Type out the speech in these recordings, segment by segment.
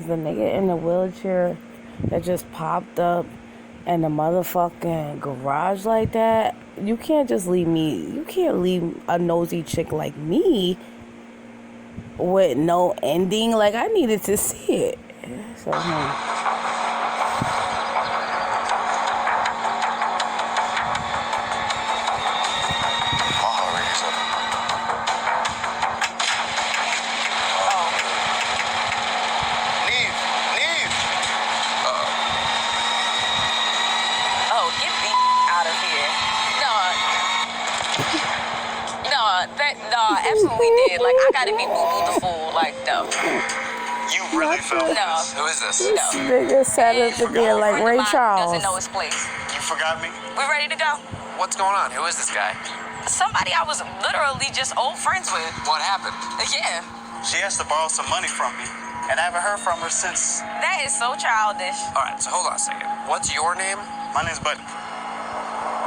the nigga in the wheelchair that just popped up in the motherfucking garage like that, you can't just leave me. You can't leave a nosy chick like me with no ending. Like, I needed to see it. So, absolutely did. Like, I gotta be boo-boo the fool. Like, no. You really felt this? Who is this? This nigga sat up there like Ray Charles. Doesn't know his place. You forgot me? We ready to go? What's going on? Who is this guy? Somebody I was literally just old friends with. What happened? Yeah. She asked to borrow some money from me, and I haven't heard from her since. That is so childish. All right, so hold on a second. What's your name? My name's Buddy.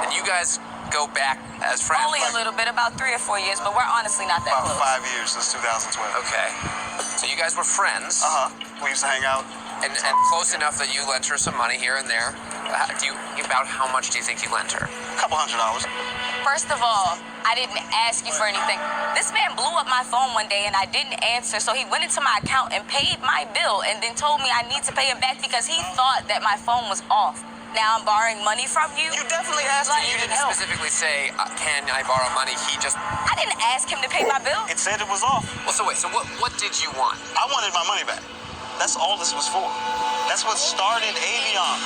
And you guys go back as friends? Only a little bit, about 3 or 4 years, but we're honestly not that close. About 5 years, since 2012. Okay. So you guys were friends? We used to hang out. And close enough that you lent her some money here and there. About how much do you think you lent her? A couple $100. First of all, I didn't ask you for anything. This man blew up my phone one day and I didn't answer, so he went into my account and paid my bill and then told me I need to pay him back because he thought that my phone was off. Now I'm borrowing money from you? You definitely asked him. You didn't specifically say, can I borrow money? He just... I didn't ask him to pay my bill. It said it was off. Well, so wait, so what did you want? I wanted my money back. That's all this was for. That's what started Avion.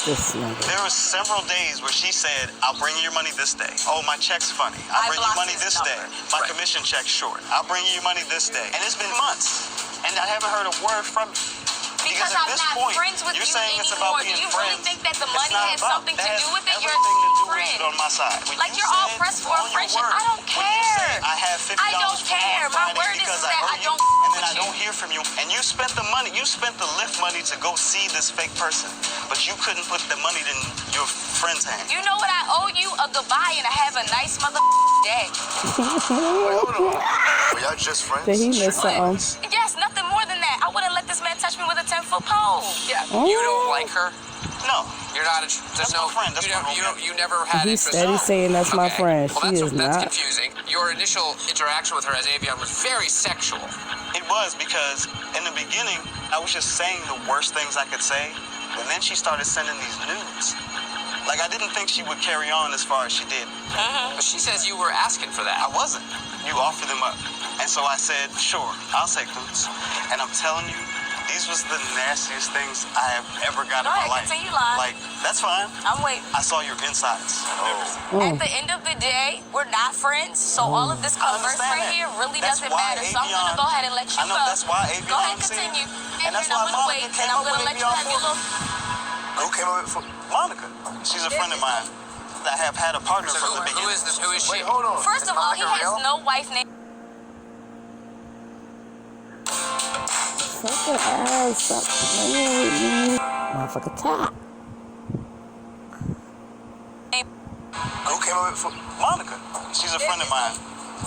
There were several days where she said, I'll bring you your money this day. Oh, my check's funny. I'll bring you money this day. My commission check's short. I'll bring you your money this day. And it's been months, and I haven't heard a word from you. Because I'm not friends with you anymore. Do you really think that the money has something to do with it? You're a friend. On my side. Like, you're all pressed for a friendship. I don't care. I have $50. I don't care. My word is that I don't and then I don't hear from you. And you spent the money. You spent the Lyft money to go see this fake person. But you couldn't put the money in your friend's hand. You know what? I owe you a goodbye and I have a nice day. Wait, hold on. Were y'all just friends? Did he miss something? Yes, nothing more than that. I wouldn't let this man touch me with a 10-foot pole. Yeah. You don't like her? No. You're not. There's no friend. You never had He's interest. steady saying that's my friend. Well, she is that's not. confusing. Your initial interaction with her as Avion was very sexual. It was because in the beginning I was just saying the worst things I could say, and then she started sending these nudes. Like, I didn't think she would carry on as far as she did. But she says you were asking for that. I wasn't. You offered them up. And so I said, sure, I'll take those. And I'm telling you, these was the nastiest things I have ever got in my life. Continue lying. Like, that's fine. I'm waiting. I saw your insides. At the end of the day, we're not friends, so all of this converse right here really doesn't matter. So I'm going to go ahead and let you go. That's why Avion. Go ahead and continue. And that's I'm why going to wait, and I'm going to let you have your little... Who came up with Monica? She's a friend of mine. I have had a partner from the beginning. Who is this? Who is she? Wait, hold on. First of all, he has no wife named... Fucking ass. Stop playing with me. Motherfucker top. Who came up with Monica? She's a friend of mine.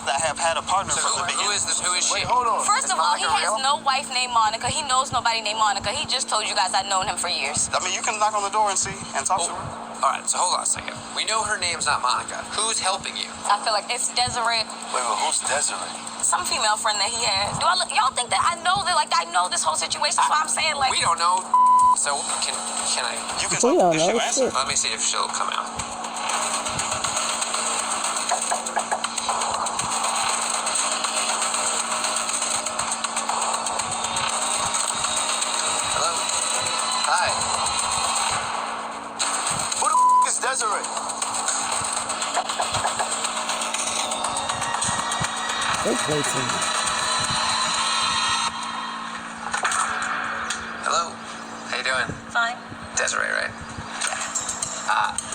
I have had a partner from the beginning. Who is this? Who is she? Wait, hold on. First of all, he has no wife named Monica. He knows nobody named Monica. He just told you guys I've known him for years. I mean, you can knock on the door and see and talk to her. All right, so hold on a second. We know her name's not Monica. Who's helping you? I feel like it's Desiree. Wait, but who's Desiree? Some female friend that he has. Y'all think that I know that? Like, I know this whole situation, so I'm saying, like... We don't know. So, can I... You can We don't know answer. shit. Let me see if she'll come out. Hello? Hi. Who the is Desiree? They play too much. Hello? How you doing? Fine. Desiree, right?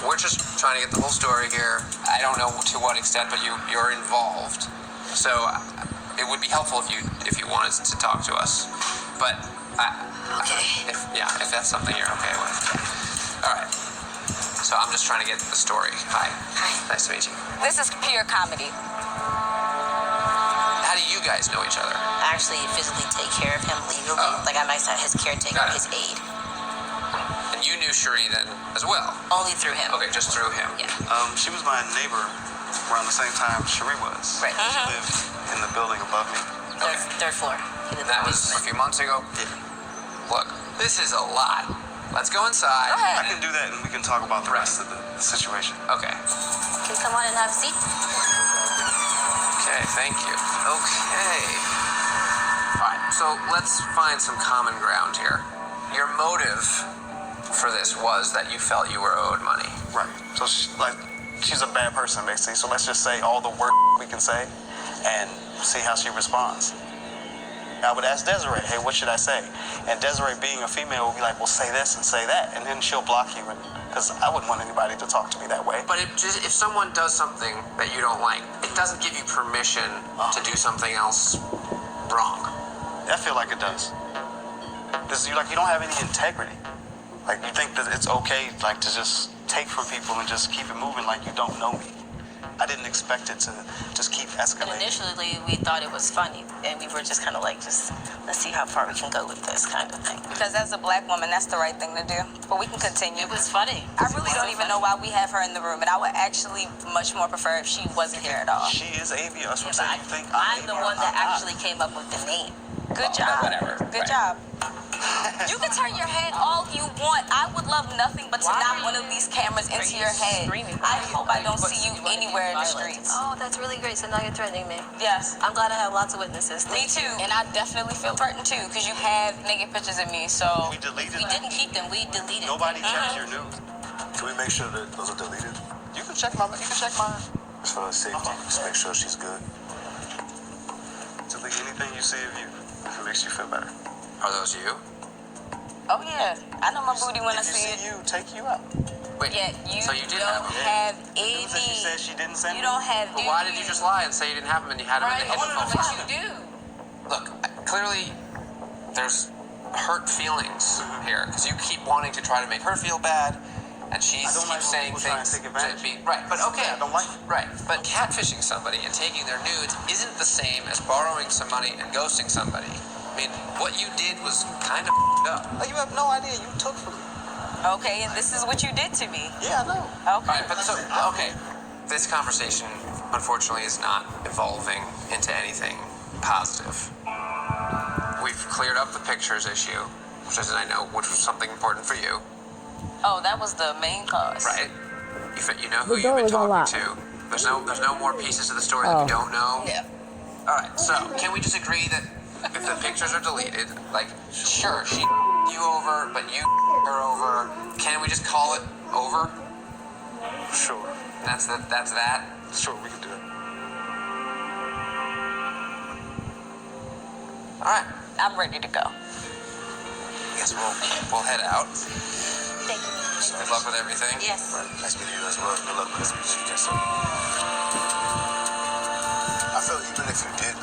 We're just trying to get the whole story here. I don't know to what extent, but you're involved. So it would be helpful if you wanted to talk to us. But Okay. if that's something you're okay with. All right. So I'm just trying to get the story. Hi. Hi. Nice to meet you. This is pure comedy. How do you guys know each other? I actually physically take care of him legally. Like, I'm actually his caretaker, his aide. And you knew Cherie then as well? Only through him. Okay, just through him. Yeah. She was my neighbor around the same time Cherie was. Right. She lived in the building above me. Third floor. That was a few months ago? Yeah. Look, this is a lot. Let's go inside. Go ahead. I can do that and we can talk about the rest of the situation. Okay. Can you come on and have a seat? Okay, thank you. Okay. All right, so let's find some common ground here. Your motive for this was that you felt you were owed money. Right. So she's a bad person basically. So let's just say all the work we can say and see how she responds. I would ask Desiree, hey, what should I say? And Desiree, being a female, would be like, well, say this and say that. And then she'll block you, because I wouldn't want anybody to talk to me that way. But if someone does something that you don't like, it doesn't give you permission to do something else wrong. I feel like it does. Because you don't have any integrity. Like, you think that it's okay, like, to just take from people and just keep it moving like you don't know me. I didn't expect it to just keep And escalating. initially, we thought it was funny, and we were just kind of like, let's see how far we can go with this kind of thing. Because as a black woman, that's the right thing to do. But we can continue. It was funny. I really don't even know why we have her in the room, and I would actually much more prefer if she wasn't here at all. She is Avion. That's what Yeah, I'm saying. You think I'm the Avion? one that I'm not. actually came up with the name. Good job. whatever. Good Right. job. You can turn your head all you want. I would love nothing but to knock one of these cameras into your head. I hope I don't see you anywhere in the streets. Oh, that's really great. So now you're threatening me. Yes. I'm glad I have lots of witnesses. Me too. And I definitely feel threatened too, because you have naked pictures of me, so. We deleted We them. didn't keep them. We deleted Nobody them. checks your news. Can we make sure that those are deleted? You can check mine. Just for safety, just make sure she's good. Delete anything you see of you. If it makes you feel better. Are those you? Oh yeah, I know my booty when I If you see see it. you, take you out. Wait, Yeah, you so you did don't have them? have News that she any. said she didn't send You me. don't have. But why did you just lie and say you didn't have them and you had them Right, in the hidden phone? but you do. Look, clearly there's hurt feelings here because you keep wanting to try to make her feel bad, and she I don't like keeps when saying people try and things take advantage. to be right. But okay, I don't like it. right. But catfishing somebody and taking their nudes isn't the same as borrowing some money and ghosting somebody. I mean, what you did was kind of up. Oh, you have no idea. You took from me. Okay, and this is what you did to me. Yeah, I know. All Okay. right, but so okay, this conversation unfortunately is not evolving into anything positive. We've cleared up the pictures issue, which is, I know, which was something important for you, Oh, that was the main cause. right? You know who The you've been door was talking unlocked. to. There's no more pieces of the story that we don't know. Yeah. All right, so can we just agree that if the pictures are deleted, like, sure, she you over, but you her over, can we just call it over? Sure. That's that. Sure, we can do it. All right, I'm ready to go. I guess we'll head out. Thank you. Good luck with everything. Yes. Nice meeting you as well. Good luck with this. I feel even if you did